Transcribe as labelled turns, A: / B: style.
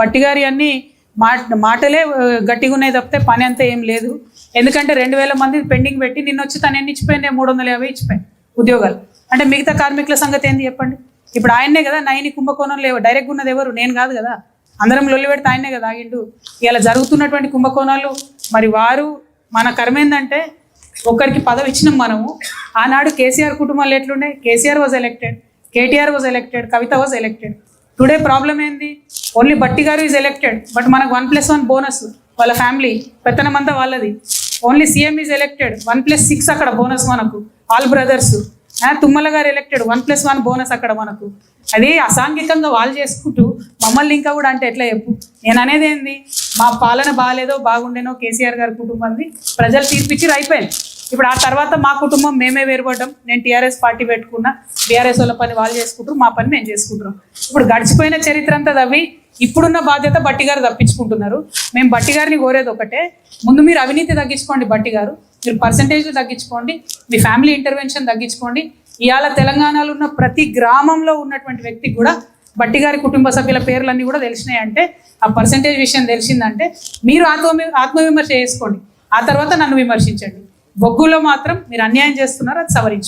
A: బట్టి గారి అన్ని మాటలే గట్టిగా ఉన్నాయి తప్పితే పని అంతా ఏం లేదు. ఎందుకంటే 2000 మంది పెండింగ్ పెట్టి నిన్న వచ్చి తను ఎన్ని ఇచ్చిపోయింది? 350 ఇచ్చిపోయింది ఉద్యోగాలు. అంటే మిగతా కార్మికుల సంగతి ఏంది చెప్పండి? ఇప్పుడు ఆయన్నే కదా నైని కుంభకోణం లేవు, డైరెక్ట్ ఉన్నది ఎవరు? నేను కాదు కదా, అందరం లొల్లి పెడితే ఆయనే కదా ఆగిండు. ఇలా జరుగుతున్నటువంటి కుంభకోణాలు మరి వారు మన కర్మ ఏంటంటే ఒక్కరికి పదవి ఇచ్చినాం మనము. ఆనాడు కేసీఆర్ కుటుంబాలు ఎట్లుండే? KCR was elected, KTR was elected, Kavitha was elected. Today problem ఏంది? ఓన్లీ బట్టి గారు ఈజ్ ఎలక్టెడ్, బట్ మనకు 1+1 బోనస్, వాళ్ళ ఫ్యామిలీ పెత్తనం అంతా వాళ్ళది. ఓన్లీ సీఎం ఈజ్ ఎలక్టెడ్, 1+6 అక్కడ బోనస్ మనకు, ఆల్ బ్రదర్స్. తుమ్మల గారు ఎలక్టెడ్, 1+1 బోనస్ అక్కడ మనకు. అది అసాంఘికంగా వాళ్ళు చేసుకుంటూ మమ్మల్ని ఇంకా కూడా అంటే ఎట్లా చెప్పు? నేను అనేది ఏంది? మా పాలన బాగాలేదో బాగుండేనో కేసీఆర్ గారి కుటుంబాన్ని ప్రజలు తీర్పిచ్చి అయిపోయింది. ఇప్పుడు ఆ తర్వాత మా కుటుంబం మేమే వేరుపడ్డాం. నేను టీఆర్ఎస్ పార్టీ పెట్టుకున్నా, బీఆర్ఎస్ వాళ్ళ పని వాళ్ళు చేసుకుంటారు, మా పని మేము చేసుకుంటున్నాం. ఇప్పుడు గడిచిపోయిన చరిత్ర అంతా తవ్వి ఇప్పుడున్న బాధ్యత బట్టి గారు తప్పించుకుంటున్నారు. మేము బట్టి గారిని కోరేది ఒకటే, ముందు మీరు అవినీతి తగ్గించుకోండి బట్టి గారు, మీరు పర్సంటేజ్లు తగ్గించుకోండి, మీ ఫ్యామిలీ ఇంటర్వెన్షన్ తగ్గించుకోండి. ఇవాళ తెలంగాణలో ఉన్న ప్రతి గ్రామంలో ఉన్నటువంటి వ్యక్తికి కూడా బట్టి గారి కుటుంబ సభ్యుల పేర్లన్నీ కూడా తెలిసినాయి. అంటే ఆ పర్సంటేజ్ విషయం తెలిసిందంటే మీరు ఆత్మవిమర్శ చేసుకోండి, ఆ తర్వాత నన్ను విమర్శించండి. బొగ్గులో మాత్రం మీరు అన్యాయం చేస్తున్నారు, అది సవరించుకోండి.